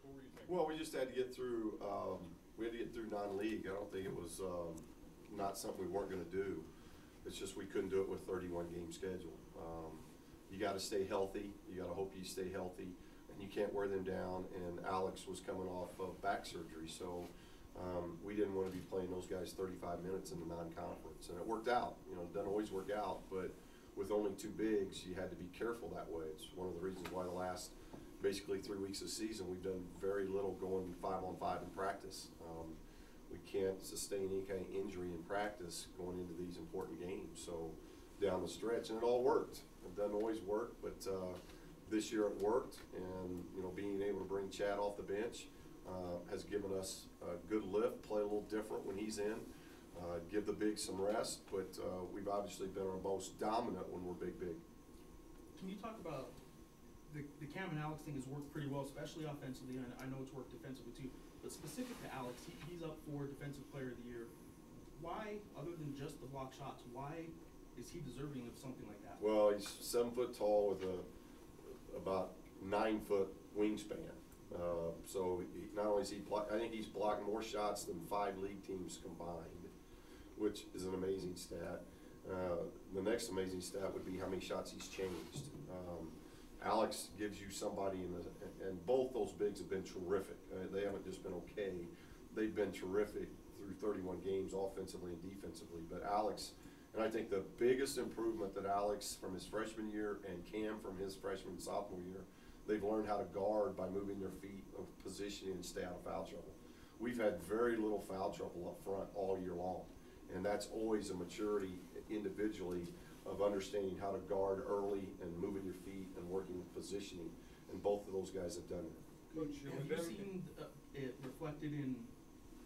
What were you thinking? Well, we just had to get through. We had to get through non-league. I don't think it was not something we weren't going to do. It's just we couldn't do it with 31 game schedule. You got to stay healthy. You got to hope you stay healthy, and you can't wear them down. And Alex was coming off of back surgery, so we didn't want to be playing those guys 35 minutes in the non-conference, and it worked out. You know, it doesn't always work out, but with only two bigs, you had to be careful that way. It's one of the reasons why the last basically 3 weeks of season we've done very little going 5-on-5 in practice. We can't sustain any kind of injury in practice going into these important games. So down the stretch, and it all worked. It doesn't always work, but this year it worked. And you know, being able to bring Chad off the bench has given us a good lift. Play a little different when he's in. Give the bigs some rest, but we've obviously been our most dominant when we're big. Can you talk about the Cam and Alex thing has worked pretty well, especially offensively, and I know it's worked defensively too. But specific to Alex, he's up for Defensive Player of the Year. Why, other than just the block shots, why is he deserving of something like that? Well, he's 7 foot tall with about 9 foot wingspan. So not only is he I think he's blocked more shots than 5 league teams combined, which is an amazing stat. The next amazing stat would be how many shots he's changed. Alex gives you somebody and both those bigs have been terrific. They haven't just been okay. They've been terrific through 31 games offensively and defensively. But Alex, and I think the biggest improvement that Alex from his freshman year and Cam from his freshman and sophomore year, they've learned how to guard by moving their feet of positioning and stay out of foul trouble. We've had very little foul trouble up front all year long. And that's always a maturity individually of understanding how to guard early and moving your feet and working with positioning. And both of those guys have done it. Coach, have you seen it reflected in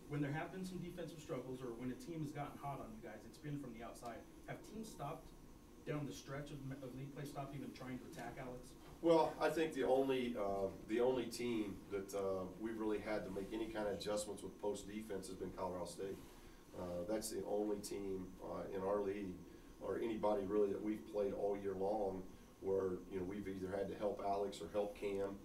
when there have been some defensive struggles or when a team has gotten hot on you guys, it's been from the outside. Have teams stopped down the stretch of league play, stopped even trying to attack Alex? Well, I think the only team that we've really had to make any kind of adjustments with post defense has been Colorado State. That's the only team in our league or anybody really that we've played all year long where, you know, we've either had to help Alex or help Cam,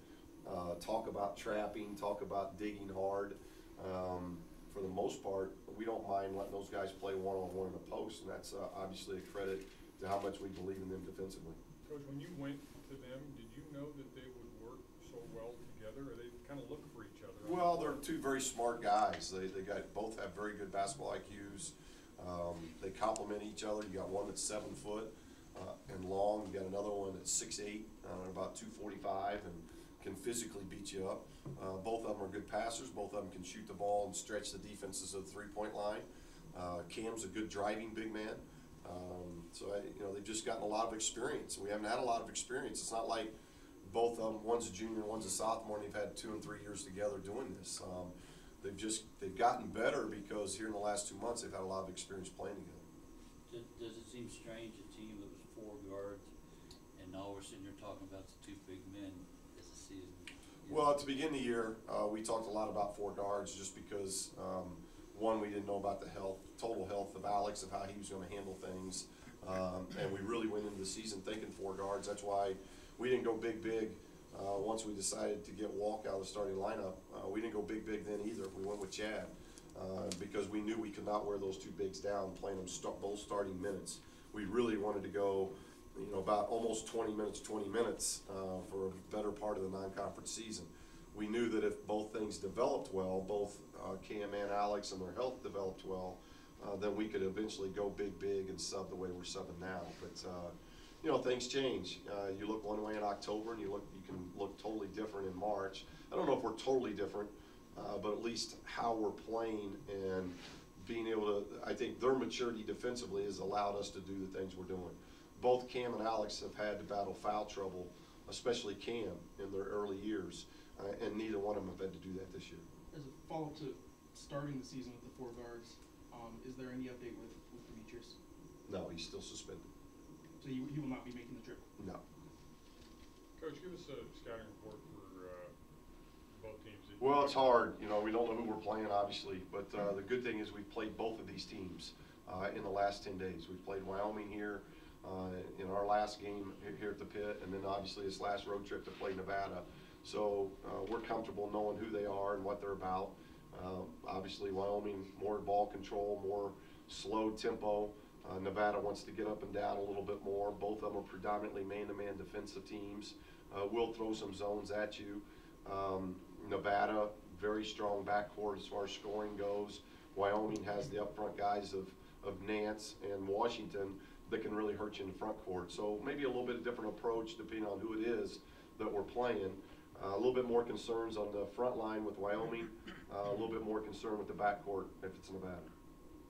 talk about trapping, talk about digging hard. For the most part, we don't mind letting those guys play one-on-one in the post, and that's obviously a credit to how much we believe in them defensively. Coach, when you went to them, did you know that they would work so well together, or they kind of look for each other? Well, they're two very smart guys. They both have very good basketball IQs. They complement each other. You got one that's 7 foot and long. You got another one that's 6'8", about 245, and can physically beat you up. Both of them are good passers. Both of them can shoot the ball and stretch the defenses of the three-point line. Cam's a good driving big man. So you know, they've just gotten a lot of experience. We haven't had a lot of experience. It's not like both of them, one's a junior, one's a sophomore, and they've had 2 and 3 years together doing this. They've gotten better because here in the last 2 months they've had a lot of experience playing together. Does it seem strange, a team that was 4 guards, and now we're sitting here talking about the 2 big men as a season? Well, to begin the year, we talked a lot about 4 guards just because, one, we didn't know about the total health of Alex, of how he was going to handle things, and we really went into the season thinking 4 guards. That's why we didn't go big. Once we decided to get Walk out of the starting lineup, we didn't go big then either. We went with Chad because we knew we could not wear those 2 bigs down, playing them both starting minutes. We really wanted to go, you know, about almost 20 minutes for a better part of the non-conference season. We knew that if both things developed well, both Cam and Alex and their health developed well, then we could eventually go big and sub the way we're subbing now. But you know, things change. You look one way in October, and you can look totally different in March. I don't know if we're totally different, but at least how we're playing and being able to, I think their maturity defensively has allowed us to do the things we're doing. Both Cam and Alex have had to battle foul trouble, especially Cam in their early years, and neither one of them have had to do that this year. As a follow-up to starting the season with the 4 guards, is there any update with Demetrius? No, he's still suspended. So he will not be making the trip? No. Coach, give us a scouting report for both teams. Well, it's hard. You know, we don't know who we're playing, obviously, but the good thing is we've played both of these teams in the last 10 days. We've played Wyoming here in our last game here at the Pit, and then obviously this last road trip to play Nevada. So we're comfortable knowing who they are and what they're about. Obviously, Wyoming, more ball control, more slow tempo. Nevada wants to get up and down a little bit more. Both of them are predominantly man-to-man defensive teams. We'll throw some zones at you. Nevada, very strong backcourt as far as scoring goes. Wyoming has the upfront guys of Nance and Washington that can really hurt you in the front court. So maybe a little bit different approach depending on who it is that we're playing. A little bit more concerns on the front line with Wyoming. A little bit more concern with the backcourt if it's Nevada.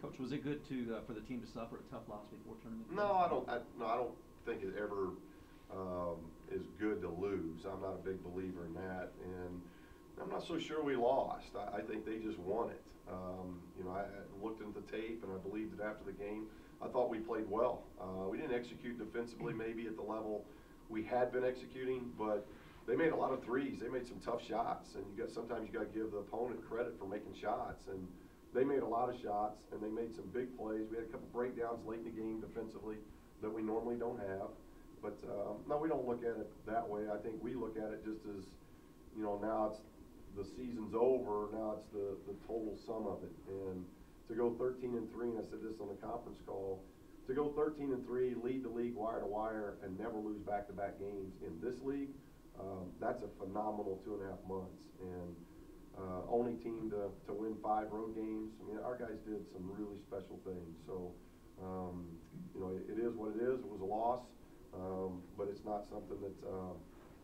Coach, was it good to for the team to suffer a tough loss before tournament? No, I don't think it ever is good to lose. I'm not a big believer in that, and I'm not so sure we lost. I think they just won it. I looked into the tape, and I believed it after the game. I thought we played well. We didn't execute defensively maybe at the level we had been executing, but they made a lot of threes. They made some tough shots, and sometimes you got to give the opponent credit for making shots. And they made a lot of shots, and they made some big plays. We had a couple breakdowns late in the game defensively that we normally don't have. But no, we don't look at it that way. I think we look at it just as, now it's the season's over. Now it's the total sum of it. And to go 13-3, and I said this on the conference call, to go 13-3, lead the league wire to wire, and never lose back-to-back games in this league, that's a phenomenal 2.5 months. And only team to win 5 road games. I mean, our guys did some really special things. So, it is what it is. It was a loss, but it's not something that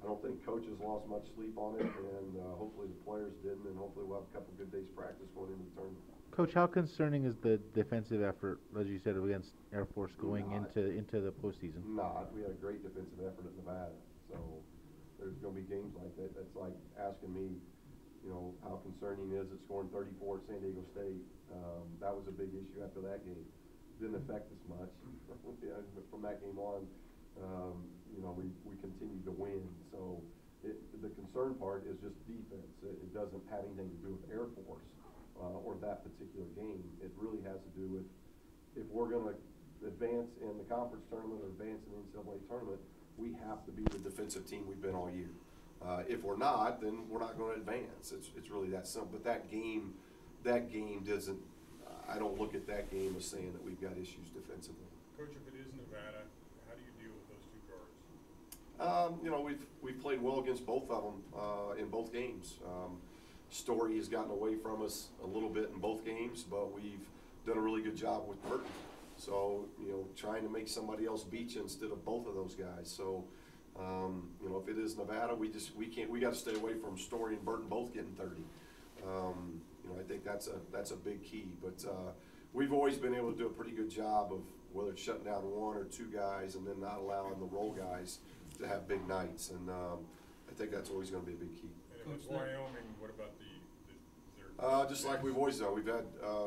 I don't think coaches lost much sleep on it, and hopefully the players didn't, and hopefully we'll have a couple good days practice going into the tournament. Coach, how concerning is the defensive effort, as you said, against Air Force going into the postseason? We had a great defensive effort at Nevada. So there's going to be games like that. That's like asking me, how concerning is it scoring 34 at San Diego State. That was a big issue after that game. Didn't affect us much. From that game on, we continued to win. So the concern part is just defense. It doesn't have anything to do with Air Force or that particular game. It really has to do with if we're going to advance in the conference tournament or advance in the NCAA tournament, we have to be the defensive team we've been all year. If we're not, then we're not going to advance. It's really that simple. But that game doesn't. I don't look at that game as saying that we've got issues defensively. Coach, if it is Nevada, how do you deal with those 2 guards? We've played well against both of them in both games. Story has gotten away from us a little bit in both games, but we've done a really good job with Burton. So, trying to make somebody else beat you instead of both of those guys. So, if it is Nevada, we got to stay away from Story and Burton both getting 30. I think that's a big key. But we've always been able to do a pretty good job of whether it's shutting down 1 or 2 guys and then not allowing the role guys to have big nights. And I think that's always going to be a big key. And if it's Wyoming, what about just like we've always done. We've had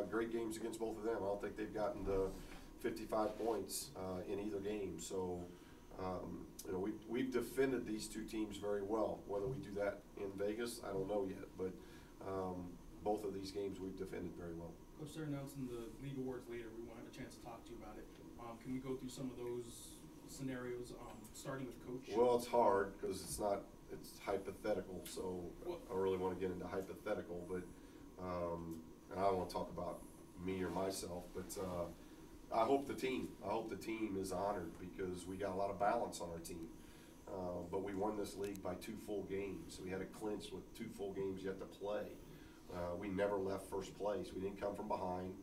great games against both of them. I don't think they've gotten to 55 points in either game. So, we've defended these 2 teams very well. Whether we do that in Vegas, I don't know yet. But both of these games we've defended very well. Coach, they're announcing the league awards later. We won't have a chance to talk to you about it. Can we go through some of those scenarios, starting with Coach? Well, it's hard because it's hypothetical. So I really want to get into hypothetical, but and I don't want to talk about me or myself, but I hope the team is honored because we got a lot of balance on our team. But we won this league by 2 full games. We had a clinch with 2 full games yet to play. We never left first place. We didn't come from behind.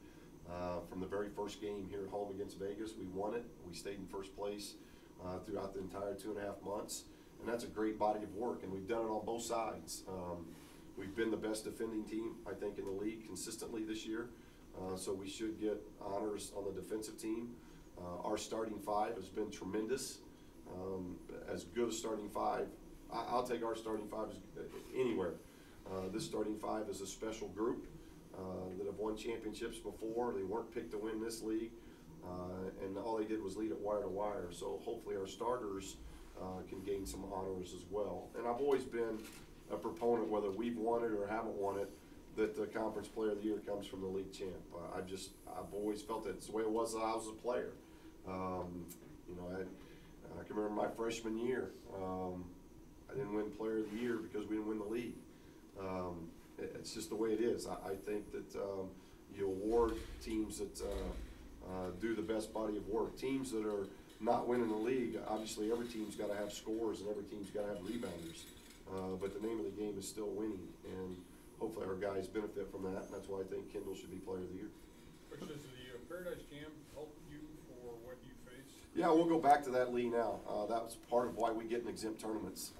From the very first game here at home against Vegas, we won it. We stayed in first place throughout the entire 2.5 months. And that's a great body of work, and we've done it on both sides. We've been the best defending team, I think, in the league consistently this year. So we should get honors on the defensive team. Our starting 5 has been tremendous. As good a starting 5. I'll take our starting 5 anywhere. This starting 5 is a special group that have won championships before. They weren't picked to win this league, and all they did was lead it wire to wire. So hopefully our starters can gain some honors as well. And I've always been a proponent, whether we've won it or haven't won it, that the Conference Player of the Year comes from the league champ. I've always felt that it's the way it was when I was a player. I can remember my freshman year. I didn't win player of the year because we didn't win the league. It's just the way it is. I think that you award teams that do the best body of work. Teams that are not winning the league, obviously every team's got to have scores and every team's got to have rebounders. But the name of the game is still winning, and hopefully our guys benefit from that, and that's why I think Kendall should be player of the year. Coach, does the Paradise Jam help you for what you face? Yeah, we'll go back to that, Lee, now. That's part of why we get in exempt tournaments.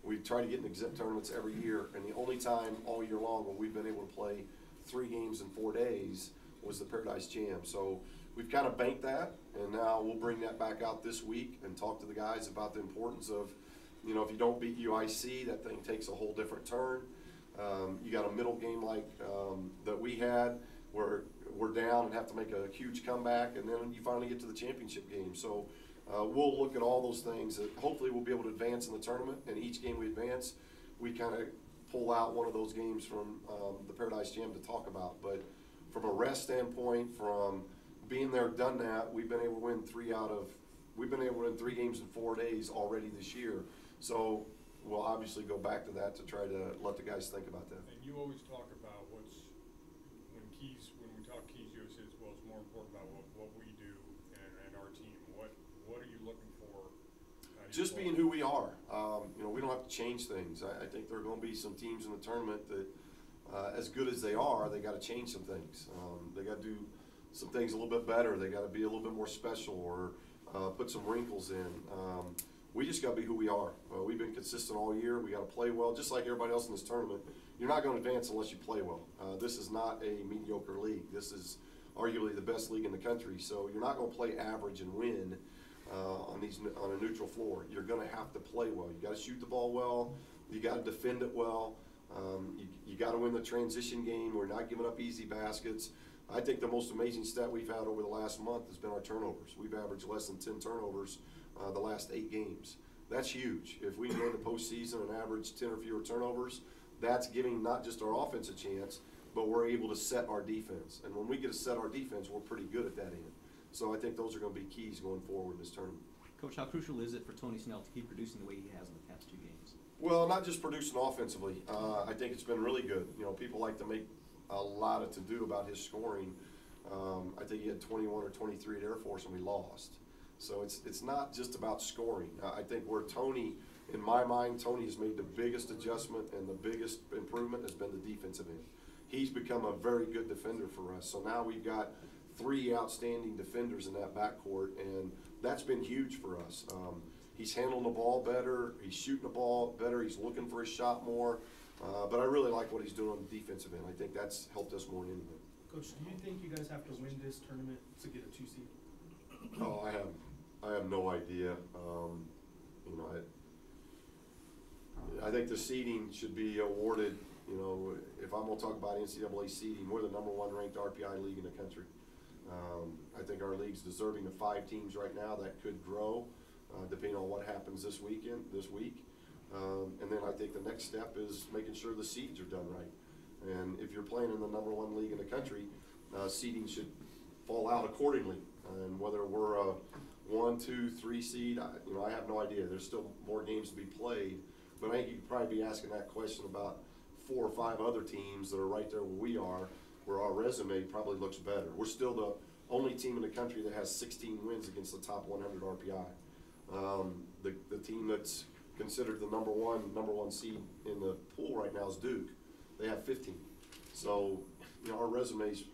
We try to get in exempt tournaments every year, and the only time all year long when we've been able to play 3 games in 4 days was the Paradise Jam. So we've kind of banked that, and now we'll bring that back out this week and talk to the guys about the importance of, you know, if you don't beat UIC, that thing takes a whole different turn. You got a middle game like that we had where we're down and have to make a huge comeback, and then you finally get to the championship game. So we'll look at all those things that hopefully we'll be able to advance in the tournament, and each game we advance, we kind of pull out one of those games from the Paradise Jam to talk about. But from a rest standpoint, from being there, done that, we've been able to win 3 games in 4 days already this year. So we'll obviously go back to that to try to let the guys think about that. And you always talk about when we talk Keys USA, as well, it's more important about what we do and our team. What are you looking for? Just being who we are. You know, we don't have to change things. I think there are going to be some teams in the tournament that, as good as they are, they got to change some things. They got to do some things a little bit better. They got to be a little bit more special, or put some wrinkles in. We just got to be who we are. We've been consistent all year. We got to play well, just like everybody else in this tournament. You're not going to advance unless you play well. This is not a mediocre league. This is arguably the best league in the country. So you're not going to play average and win on a neutral floor. You're going to have to play well. You got to shoot the ball well. You got to defend it well. You got to win the transition game. We're not giving up easy baskets. I think the most amazing stat we've had over the last month has been our turnovers. We've averaged less than 10 turnovers the last 8 games. That's huge. If we go into postseason and average 10 or fewer turnovers, that's giving not just our offense a chance, but we're able to set our defense. And when we get to set our defense, we're pretty good at that end. So I think those are going to be keys going forward in this tournament. Coach, how crucial is it for Tony Snell to keep producing the way he has in the past 2 games? Well, not just producing offensively. I think it's been really good. You know, people like to make a lot of to-do about his scoring. I think he had 21 or 23 at Air Force and we lost. So it's not just about scoring. I think where Tony, in my mind, Tony has made the biggest adjustment and the biggest improvement has been the defensive end. He's become a very good defender for us. So now we've got 3 outstanding defenders in that backcourt, and that's been huge for us. He's handling the ball better. He's shooting the ball better. He's looking for his shot more. But I really like what he's doing on the defensive end. I think that's helped us more than anything. Coach, do you think you guys have to win this tournament to get a 2 seed? Oh, I have no idea. You know, I think the seeding should be awarded. You know, if I'm going to talk about NCAA seeding, we're the #1 ranked RPI league in the country. I think our league's deserving of 5 teams right now. That could grow depending on what happens this week. And then I think the next step is making sure the seeds are done right. And if you're playing in the #1 league in the country, seeding should fall out accordingly. And whether we're a 1, 2, 3 seed, I have no idea. There's still more games to be played. But I think you could probably be asking that question about 4 or 5 other teams that are right there where we are, where our resume probably looks better. We're still the only team in the country that has 16 wins against the top 100 RPI. The team that's considered the number one seed in the pool right now is Duke. They have 15. So, our resume's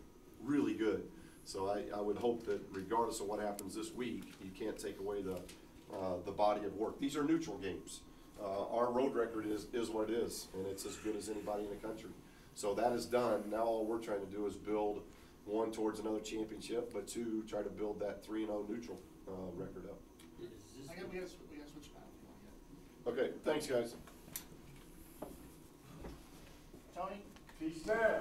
really good. So I would hope that regardless of what happens this week, you can't take away the body of work. These are neutral games. Our road record is what it is, and it's as good as anybody in the country. So that is done. Now all we're trying to do is build, 1, towards another championship, but 2, try to build that 3-0 neutral record up. We gotta switch back. Okay, thanks guys. Tony? He said.